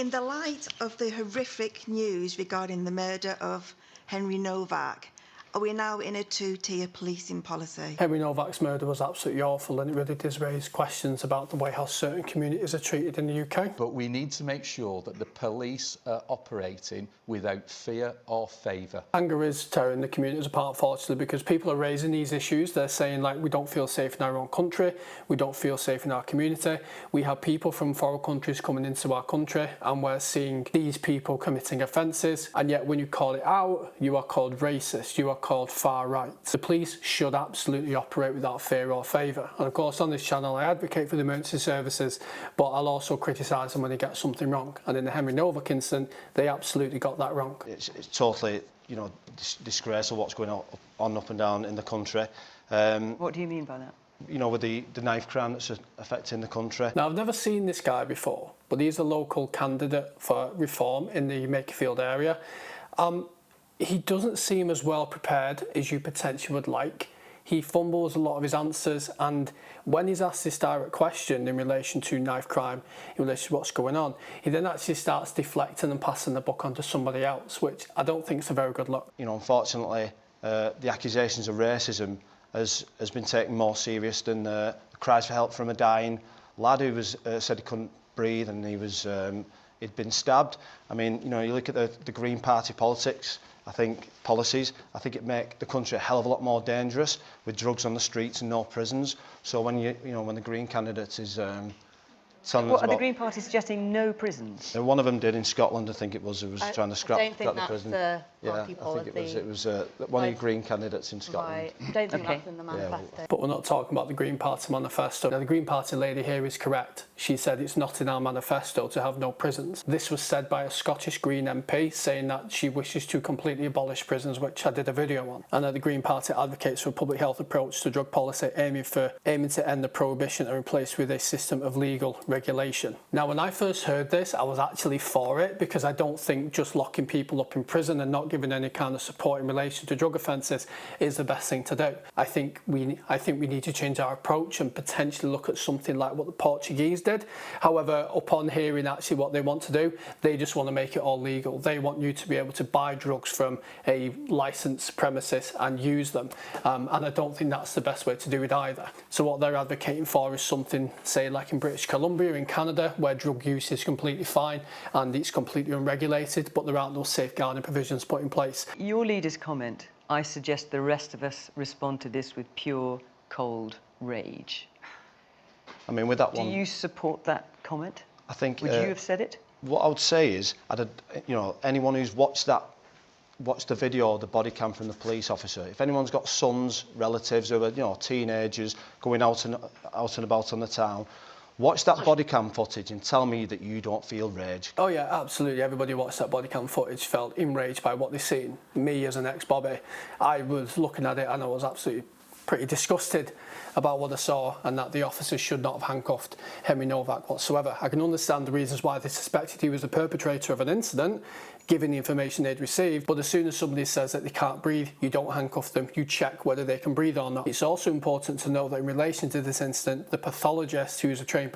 In the light of the horrific news regarding the murder of Henry Novak, are we now in a two-tier policing policy? Henry Novak's murder was absolutely awful, and it really does raise questions about the way how certain communities are treated in the UK. But we need to make sure that the police are operating without fear or favour. Anger is tearing the communities apart, unfortunately, because people are raising these issues. They're saying, like, we don't feel safe in our own country, we don't feel safe in our community. We have people from foreign countries coming into our country, and we're seeing these people committing offences, and yet when you call it out, you are called racist, you are called far right. The police should absolutely operate without fear or favour. And of course, on this channel, I advocate for the emergency services, but I'll also criticise them when they get something wrong. And in the Henry Novak incident, they absolutely got that wrong. It's totally, you know, disgraceful what's going on up and down in the country. What do you mean by that? You know, with the knife crime that's affecting the country. Now, I've never seen this guy before, but he's a local candidate for reform in the Makerfield area. He doesn't seem as well prepared as you potentially would like. He fumbles a lot of his answers, and when he's asked this direct question in relation to knife crime, in relation to what's going on, he then actually starts deflecting and passing the buck on to somebody else, which I don't think is a very good look. You know, unfortunately, the accusations of racism has been taken more serious than the cries for help from a dying lad who was said he couldn't breathe, and he'd been stabbed. I mean, you know, you look at the Green Party policies, I think it make the country a hell of a lot more dangerous with drugs on the streets and no prisons. So when when the Green candidate is telling us What, are the about, Green Party suggesting no prisons? one of them did in Scotland, I think it was, who was trying to scrap the prison. The Yeah, party I think it was one of the Green candidates in Scotland. Right. I don't think Okay. that's in the manifesto. But we're not talking about the Green Party manifesto. Now, the Green Party lady here is correct. She said it's not in our manifesto to have no prisons. This was said by a Scottish Green MP saying that she wishes to completely abolish prisons, which I did a video on. And that the Green Party advocates for a public health approach to drug policy aiming to end the prohibition and replace with a system of legal regulation. Now, when I first heard this, I was actually for it, because I don't think just locking people up in prison and not giving any kind of support in relation to drug offences is the best thing to do. I think we need to change our approach and potentially look at something like what the Portuguese did. However, upon hearing actually what they want to do, they just want to make it all legal. They want you to be able to buy drugs from a licensed premises and use them. And I don't think that's the best way to do it either. So what they're advocating for is something, say, like in British Columbia, in Canada, where drug use is completely fine and it's completely unregulated, but there aren't no safeguarding provisions put in place. Your leader's comment, I suggest the rest of us respond to this with pure, cold rage. I mean, with that one, Do you support that comment? I think. Would you have said it? What I would say is, anyone who's watched the video, the body cam from the police officer, if anyone's got sons, relatives who are, teenagers going out and about on the town, watch that body cam footage and tell me that you don't feel rage. Oh yeah, absolutely. Everybody watched that body cam footage, felt enraged by what they've seen. Me as an ex-Bobby, I was looking at it and I was absolutely pretty disgusted about what I saw, and that the officers should not have handcuffed Henry Novak whatsoever. I can understand the reasons why they suspected he was the perpetrator of an incident, given the information they'd received, but as soon as somebody says that they can't breathe, you don't handcuff them, you check whether they can breathe or not. It's also important to know that in relation to this incident, the pathologist, who is a trained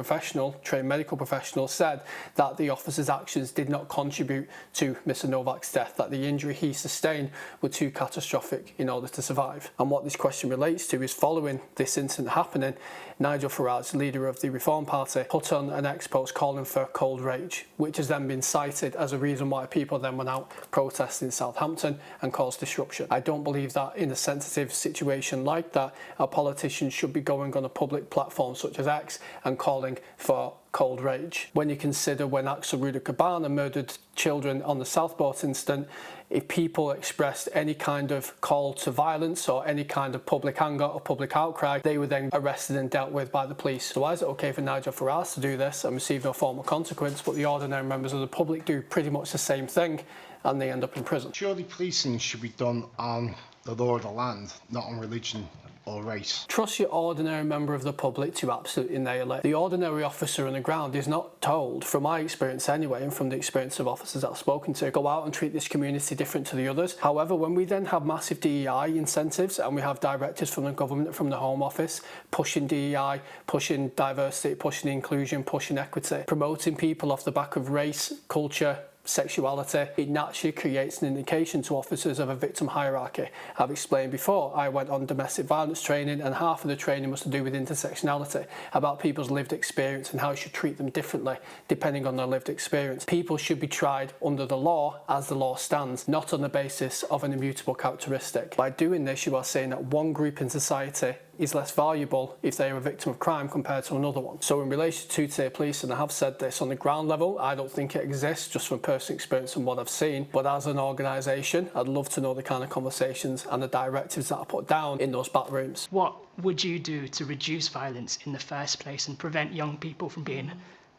medical professional, said that the officer's actions did not contribute to Mr. Novak's death, that the injury he sustained were too catastrophic in order to survive. And what this question relates to is, following this incident happening, Nigel Farage, leader of the Reform Party, put on an ex-post calling for cold rage, which has then been cited as a reason why people then went out protesting in Southampton and caused disruption. I don't believe that in a sensitive situation like that, a politician should be going on a public platform such as X and calling for cold rage. When you consider when Axel Ruda-Cabana murdered children on the Southport incident, if people expressed any kind of call to violence or any kind of public anger or public outcry, they were then arrested and dealt with by the police. So why is it okay for Nigel Farage to do this and receive no formal consequence, but the ordinary members of the public do pretty much the same thing and they end up in prison? Surely policing should be done on the law of the land, not on religion. or race. Trust your ordinary member of the public to absolutely nail it. The ordinary officer on the ground is not told, from my experience anyway, and from the experience of officers that I've spoken to, go out and treat this community different to the others. However, when we then have massive DEI incentives and we have directives from the government, from the Home Office, pushing DEI, pushing diversity, pushing inclusion, pushing equity, promoting people off the back of race, culture, sexuality, it naturally creates an indication to officers of a victim hierarchy. I've explained before, I went on domestic violence training and half of the training was to do with intersectionality, about people's lived experience and how you should treat them differently depending on their lived experience. People should be tried under the law as the law stands, not on the basis of an immutable characteristic. By doing this, you are saying that one group in society is less valuable if they are a victim of crime compared to another one. So in relation to two-tier police, and I have said this, on the ground level, I don't think it exists, just from personal experience and what I've seen. But as an organisation, I'd love to know the kind of conversations and the directives that are put down in those back rooms. What would you do to reduce violence in the first place and prevent young people from being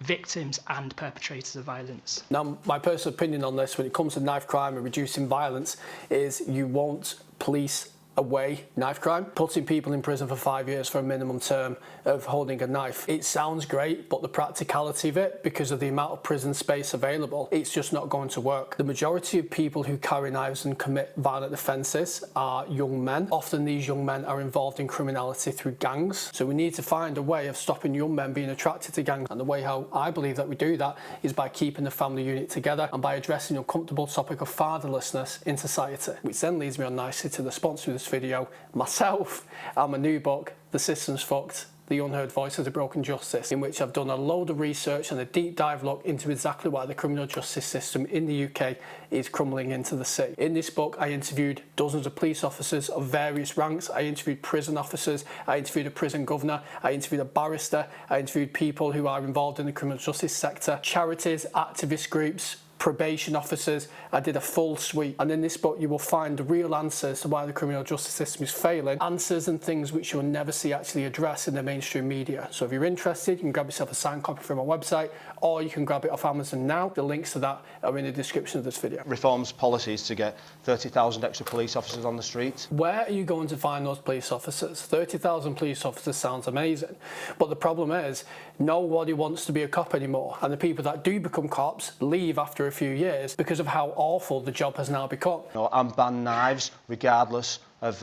victims and perpetrators of violence? Now, my personal opinion on this, when it comes to knife crime and reducing violence, is you won't police away knife crime. Putting people in prison for 5 years for a minimum term of holding a knife, it sounds great, but the practicality of it, because of the amount of prison space available, it's just not going to work. The majority of people who carry knives and commit violent offences are young men. Often these young men are involved in criminality through gangs, so we need to find a way of stopping young men being attracted to gangs, and the way how I believe that we do that is by keeping the family unit together and by addressing the uncomfortable topic of fatherlessness in society, which then leads me on nicely to the sponsor of this video, myself, and my new book, The System's Fucked, The Unheard Voices of Broken Justice, in which I've done a load of research and a deep dive look into exactly why the criminal justice system in the UK is crumbling into the sea. In this book, I interviewed dozens of police officers of various ranks. I interviewed prison officers, I interviewed a prison governor, I interviewed a barrister, I interviewed people who are involved in the criminal justice sector, charities, activist groups, probation officers. I did a full suite, and in this book you will find the real answers to why the criminal justice system is failing, answers and things which you'll never see actually addressed in the mainstream media. So if you're interested, you can grab yourself a signed copy from my website, or you can grab it off Amazon now. The links to that are in the description of this video. Reforms policies to get 30,000 extra police officers on the streets. Where are you going to find those police officers? 30,000 police officers sounds amazing, but the problem is nobody wants to be a cop anymore, and the people that do become cops leave after a few years because of how awful the job has now become. And ban knives regardless of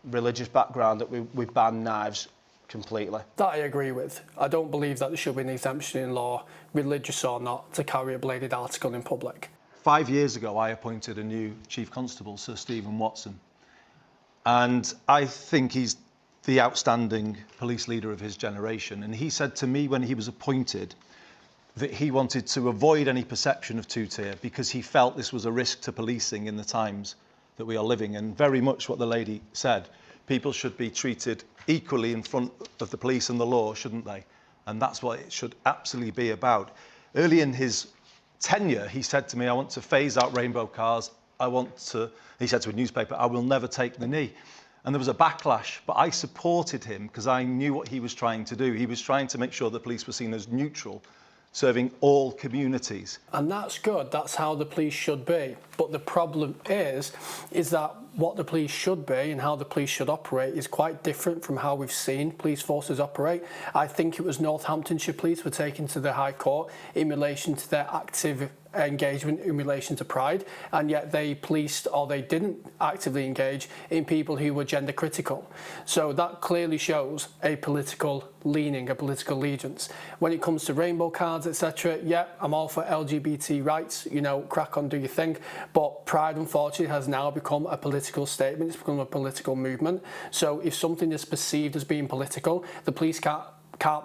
religious background, that we ban knives completely. That I agree with. I don't believe that there should be an exemption in law, religious or not, to carry a bladed article in public. 5 years ago, I appointed a new Chief Constable, Sir Stephen Watson, and I think he's the outstanding police leader of his generation. And he said to me when he was appointed that he wanted to avoid any perception of two-tier because he felt this was a risk to policing in the times that we are living. And very much what the lady said, people should be treated equally in front of the police and the law, shouldn't they? And that's what it should absolutely be about. Early in his tenure, he said to me, I want to phase out rainbow cars. He said to a newspaper, I will never take the knee. And there was a backlash, but I supported him because I knew what he was trying to do. He was trying to make sure the police were seen as neutral, serving all communities. And that's good, that's how the police should be. But the problem is that what the police should be and how the police should operate is quite different from how we've seen police forces operate. I think it was Northamptonshire Police were taken to the High Court in relation to their active engagement in relation to pride, and yet they policed, or they didn't actively engage in people who were gender critical. So that clearly shows a political leaning, a political allegiance. When it comes to rainbow cards, etc., yeah, I'm all for LGBT rights, crack on, do your thing, but pride unfortunately has now become a political statement, it's become a political movement. So if something is perceived as being political, the police can't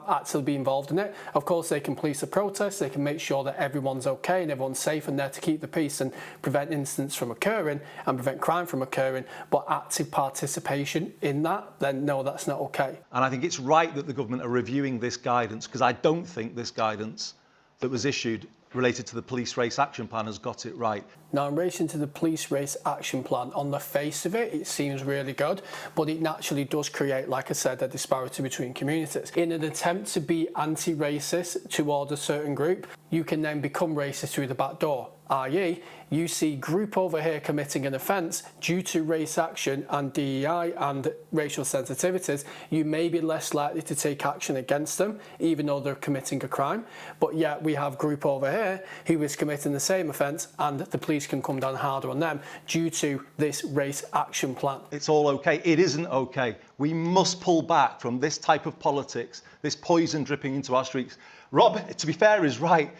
actually be involved in it. Of course, they can police a protest, they can make sure that everyone's okay and everyone's safe and there to keep the peace and prevent incidents from occurring and prevent crime from occurring, but active participation in that, then no, that's not okay. And I think it's right that the government are reviewing this guidance, because I don't think this guidance that was issued related to the police race action plan has got it right. Now, in relation to the police race action plan, on the face of it, it seems really good, but it naturally does create, like I said, a disparity between communities. In an attempt to be anti-racist toward a certain group, you can then become racist through the back door. i.e. you see group over here committing an offence due to race action and DEI and racial sensitivities, you may be less likely to take action against them, even though they're committing a crime. But yet we have group over here who is committing the same offence and the police can come down harder on them due to this race action plan. It's all okay. It isn't okay. We must pull back from this type of politics, this poison dripping into our streets. Rob, to be fair, is right.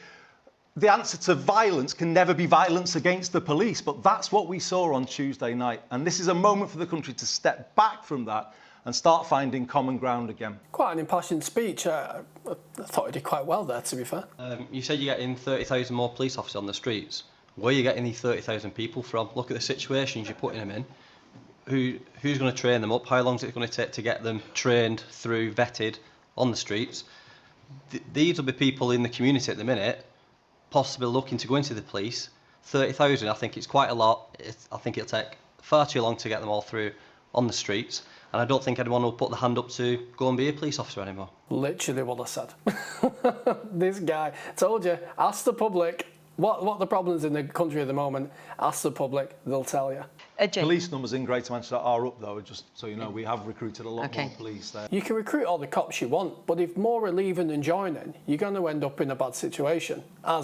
The answer to violence can never be violence against the police, but that's what we saw on Tuesday night. And this is a moment for the country to step back from that and start finding common ground again. Quite an impassioned speech. I thought he did quite well there, to be fair. You said you're getting 30,000 more police officers on the streets. Where are you getting these 30,000 people from? Look at the situations you're putting them in. Who's going to train them up? How long is it going to take to get them trained through, vetted on the streets? These will be people in the community at the minute, possibly looking to go into the police. 30,000, I think it's quite a lot. I think it'll take far too long to get them all through on the streets. And I don't think anyone will put the hand up to go and be a police officer anymore. Literally what I said. This guy told you, ask the public what the problems in the country at the moment. Ask the public, they'll tell you. Police numbers in Greater Manchester are up, though, just so you know. We have recruited a lot more police there. You can recruit all the cops you want, but if more are leaving than joining, you're going to end up in a bad situation,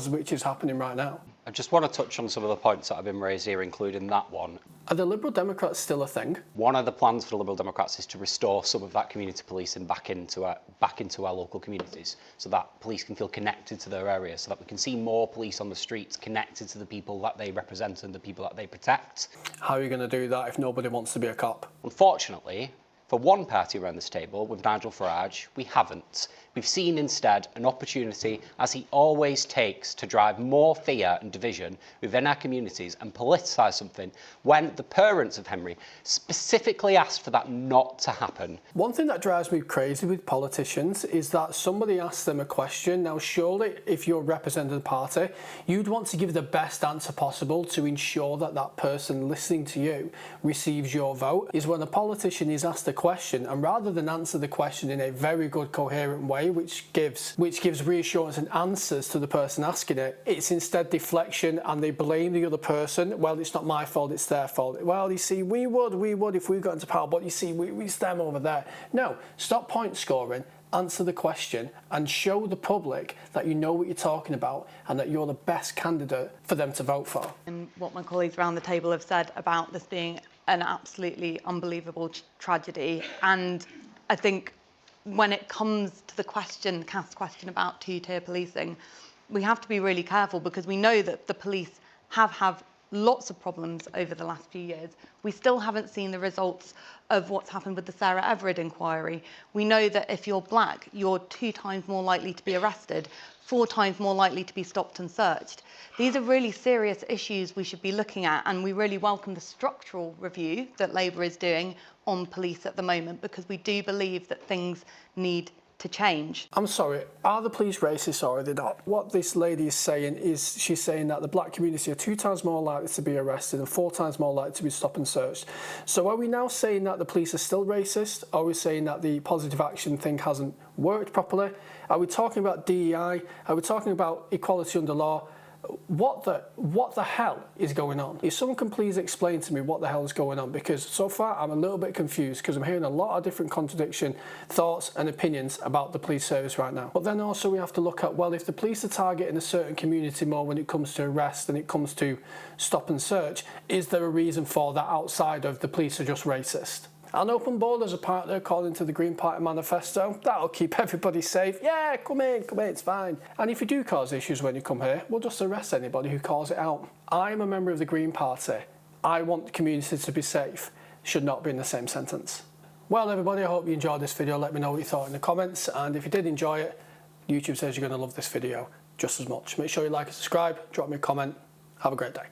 which is happening right now. I just want to touch on some of the points that have been raised here, including that one. Are the Liberal Democrats still a thing? One of the plans for the Liberal Democrats is to restore some of that community policing back into our local communities, so that police can feel connected to their area, so that we can see more police on the streets connected to the people that they represent and the people that they protect. How are you going to do that if nobody wants to be a cop? Unfortunately, for one party around this table, with Nigel Farage, we haven't. We've seen instead an opportunity, as he always takes, to drive more fear and division within our communities and politicise something when the parents of Henry specifically asked for that not to happen. One thing that drives me crazy with politicians is that somebody asks them a question. Now, surely, if you're representing the party, you'd want to give the best answer possible to ensure that that person listening to you receives your vote. Is when a politician is asked a question, and rather than answer the question in a very good, coherent way, which gives reassurance and answers to the person asking it, it's instead deflection, and they blame the other person. Well, it's not my fault, it's their fault. Well, you see, we would if we got into power, but you see, we stand over there. No, stop point scoring, answer the question, and show the public that you know what you're talking about and that you're the best candidate for them to vote for. And what my colleagues around the table have said about this being an absolutely unbelievable tragedy, and I think when it comes to the cast question about two-tier policing, we have to be really careful, because we know that the police have lots of problems over the last few years. We still haven't seen the results of what's happened with the Sarah Everard inquiry. We know that if you're black, you're 2 times more likely to be arrested, 4 times more likely to be stopped and searched. These are really serious issues we should be looking at, and we really welcome the structural review that Labour is doing on police at the moment, because we do believe that things need to change. I'm sorry, are the police racist or are they not? What this lady is saying is, she's saying that the black community are 2 times more likely to be arrested and 4 times more likely to be stopped and searched. So are we now saying that the police are still racist? Are we saying that the positive action thing hasn't worked properly? Are we talking about DEI? Are we talking about equality under law? What the hell is going on? If someone can please explain to me what the hell is going on, because so far I'm a little bit confused, because I'm hearing a lot of different contradiction thoughts and opinions about the police service right now. But then also we have to look at, well, if the police are targeting a certain community more when it comes to arrest than it comes to stop and search, is there a reason for that outside of the police are just racist? And open borders apparently, according to the Green Party manifesto, that'll keep everybody safe. Yeah, come in, it's fine. And if you do cause issues when you come here, we'll just arrest anybody who calls it out. I'm a member of the Green Party. I want the community to be safe. Should not be in the same sentence. Well, everybody, I hope you enjoyed this video. Let me know what you thought in the comments. And if you did enjoy it, YouTube says you're going to love this video just as much. Make sure you like and subscribe, drop me a comment. Have a great day.